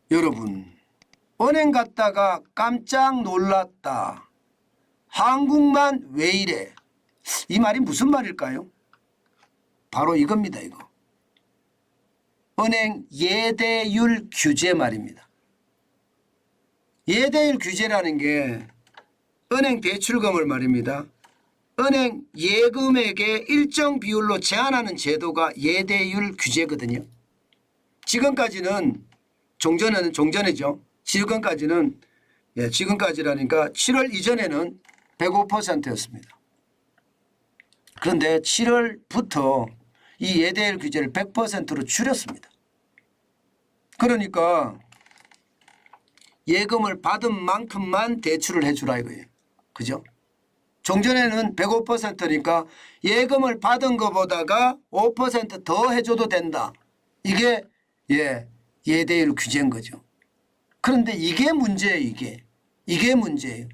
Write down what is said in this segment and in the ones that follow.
여러분, 은행 갔다가 깜짝 놀랐다. 한국만 왜 이래? 이 말이 무슨 말일까요? 바로 이겁니다. 이거. 은행 예대율 규제 말입니다. 예대율 규제라는 게 은행 대출금을 말입니다. 은행 예금액의 일정 비율로 제한하는 제도가 예대율 규제거든요. 지금까지는 종전이죠. 지금까지는 지금까지라니까 7월 이전에는 105%였습니다. 그런데 7월부터 이 예대율 규제를 100%로 줄였습니다. 그러니까 예금을 받은 만큼만 대출을 해주라 이거예요. 그죠? 종전에는 105%니까 예금을 받은 것보다가 5% 더 해줘도 된다. 이게 예대율 규제인 거죠. 그런데 이게 문제예요. 이게 문제예요.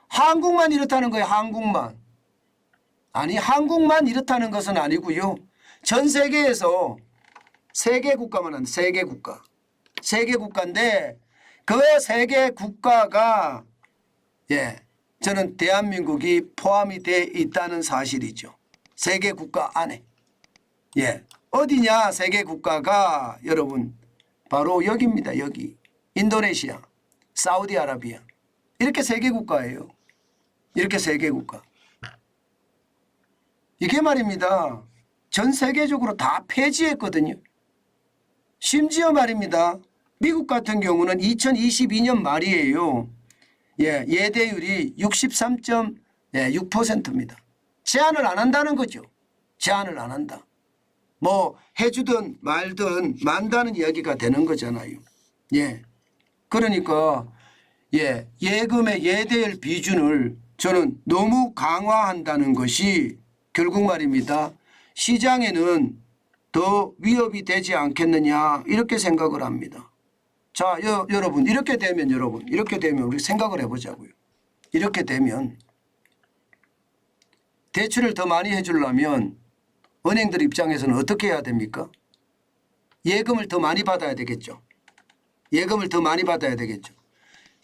한국만 이렇다는 거예요. 한국만. 아니 한국만 이렇다는 것은 아니고요. 전 세계에서 세계 국가만 한다. 세계 국가. 세계 국가인데 그 세계 국가가 저는 대한민국이 포함이 돼 있다는 사실이죠. 세계 국가 안에. 어디냐 세계 국가가 여러분 바로 여기입니다. 여기. 인도네시아, 사우디아라비아. 이렇게 세계 국가예요. 이렇게 세계 국가. 이게 말입니다. 전 세계적으로 다 폐지했거든요. 심지어 말입니다. 미국 같은 경우는 2022년 말이에요. 예대율이 63.6%입니다. 제한을 안 한다는 거죠. 제한을 안 한다. 뭐 해주든 말든 만다는 이야기가 되는 거잖아요. 그러니까 예금의 예대율 비준을 저는 너무 강화한다는 것이 결국 말입니다. 시장에는 더 위협이 되지 않겠느냐 이렇게 생각을 합니다. 자, 여러분 이렇게 되면 우리 생각을 해보자고요. 이렇게 되면 대출을 더 많이 해주려면 은행들 입장에서는 어떻게 해야 됩니까? 예금을 더 많이 받아야 되겠죠. 예금을 더 많이 받아야 되겠죠.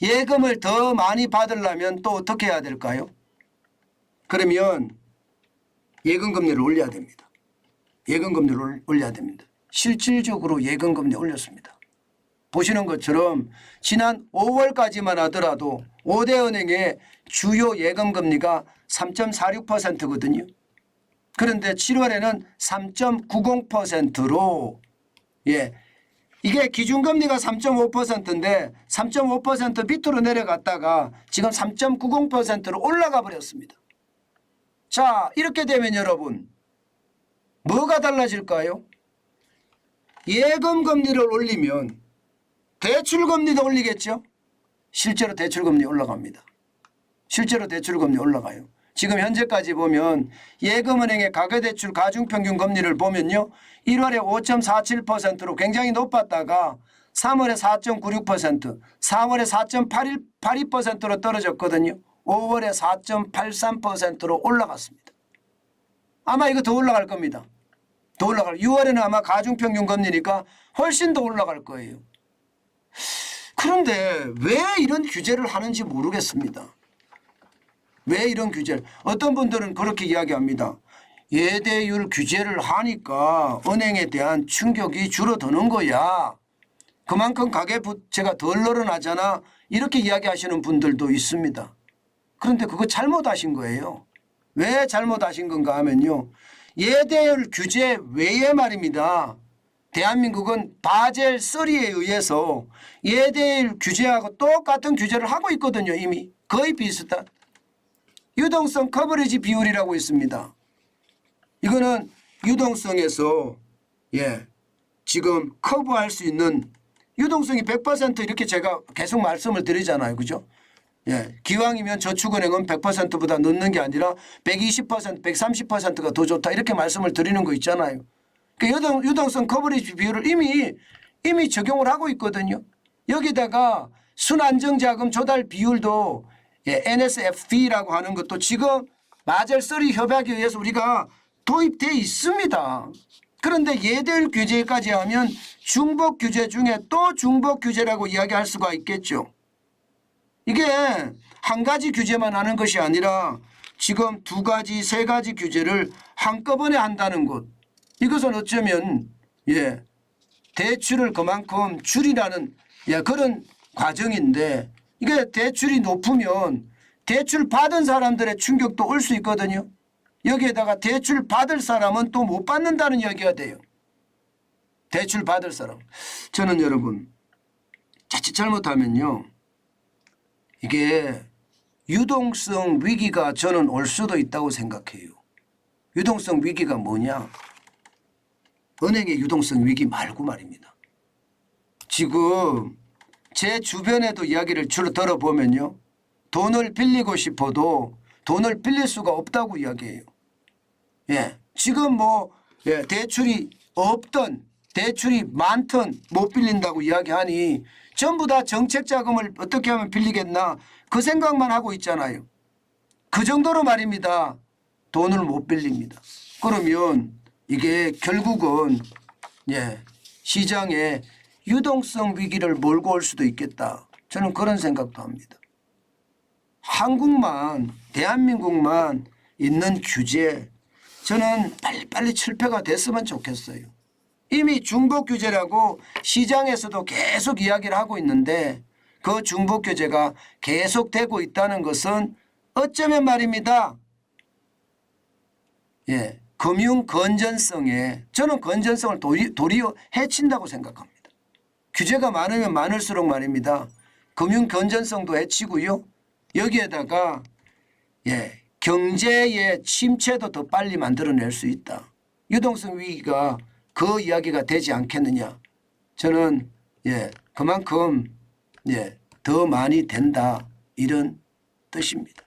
예금을 더 많이 받으려면 또 어떻게 해야 될까요? 그러면 예금금리를 올려야 됩니다. 예금금리를 올려야 됩니다. 실질적으로 예금금리 올렸습니다. 보시는 것처럼 지난 5월까지만 하더라도 5대 은행의 주요 예금금리가 3.46%거든요. 그런데 7월에는 3.90%로 이게 기준금리가 3.5%인데 3.5% 밑으로 내려갔다가 지금 3.90%로 올라가 버렸습니다. 자, 이렇게 되면 여러분 뭐가 달라질까요? 예금금리를 올리면 대출금리도 올리겠죠. 실제로 대출금리 올라갑니다. 실제로 대출금리 올라가요. 지금 현재까지 보면 예금은행의 가계대출 가중평균 금리를 보면요. 1월에 5.47%로 굉장히 높았다가 3월에 4.96%, 4월에 4.82%로 떨어졌거든요. 5월에 4.83%로 올라갔습니다. 아마 이거 더 올라갈 겁니다. 더 올라갈. 6월에는 아마 가중평균 금리니까 훨씬 더 올라갈 거예요. 그런데 왜 이런 규제를 하는지 모르겠습니다. 왜 이런 규제를. 어떤 분들은 그렇게 이야기합니다. 예대율 규제를 하니까 은행에 대한 충격이 줄어드는 거야. 그만큼 가계부채가 덜 늘어나잖아. 이렇게 이야기하시는 분들도 있습니다. 그런데 그거 잘못하신 거예요. 왜 잘못하신 건가 하면요. 예대율 규제 외에 말입니다. 대한민국은 바젤 3에 의해서 예대율 규제하고 똑같은 규제를 하고 있거든요. 이미 거의 비슷한. 유동성 커버리지 비율이라고 있습니다. 이거는 유동성에서 지금 커버할 수 있는 유동성이 100% 이렇게 제가 계속 말씀을 드리잖아요. 그죠? 기왕이면 저축은행은 100%보다 넣는 게 아니라 120%, 130%가 더 좋다 이렇게 말씀을 드리는 거 있잖아요. 그러니까 유동성 커버리지 비율을 이미 적용을 하고 있거든요. 여기다가 순안정자금 조달 비율도 NSFB라고 하는 것도 지금 바젤 3 협약에 의해서 우리가 도입되어 있습니다. 그런데 예대율 규제까지 하면 중복 규제 중에 또 중복 규제라고 이야기할 수가 있겠죠. 이게 한 가지 규제만 하는 것이 아니라 지금 두 가지, 세 가지 규제를 한꺼번에 한다는 것. 이것은 어쩌면 대출을 그만큼 줄이라는 그런 과정인데 이게 대출이 높으면 대출 받은 사람들의 충격도 올 수 있거든요. 여기에다가 대출 받을 사람은 또 못 받는다는 이야기가 돼요. 대출 받을 사람. 저는 여러분 자칫 잘못하면요. 이게 유동성 위기가 저는 올 수도 있다고 생각해요. 유동성 위기가 뭐냐? 은행의 유동성 위기 말고 말입니다. 지금 제 주변에도 이야기를 주로 들어보면요. 돈을 빌리고 싶어도 돈을 빌릴 수가 없다고 이야기해요. 지금 대출이 없던 대출이 많던 못 빌린다고 이야기하니 전부 다 정책 자금을 어떻게 하면 빌리겠나 그 생각만 하고 있잖아요. 그 정도로 말입니다. 돈을 못 빌립니다. 그러면 이게 결국은 시장에 유동성 위기를 몰고 올 수도 있겠다. 저는 그런 생각도 합니다. 한국만 대한민국만 있는 규제 저는 빨리빨리 철폐가 됐으면 좋겠어요. 이미 중복 규제라고 시장에서도 계속 이야기를 하고 있는데 그 중복 규제가 계속되고 있다는 것은 어쩌면 말입니다. 금융 건전성에 저는 건전성을 도리어 해친다고 생각합니다. 규제가 많으면 많을수록 말입니다. 금융 건전성도 해치고요. 여기에다가 경제의 침체도 더 빨리 만들어낼 수 있다. 유동성 위기가 그 이야기가 되지 않겠느냐. 저는 그만큼 더 많이 된다 이런 뜻입니다.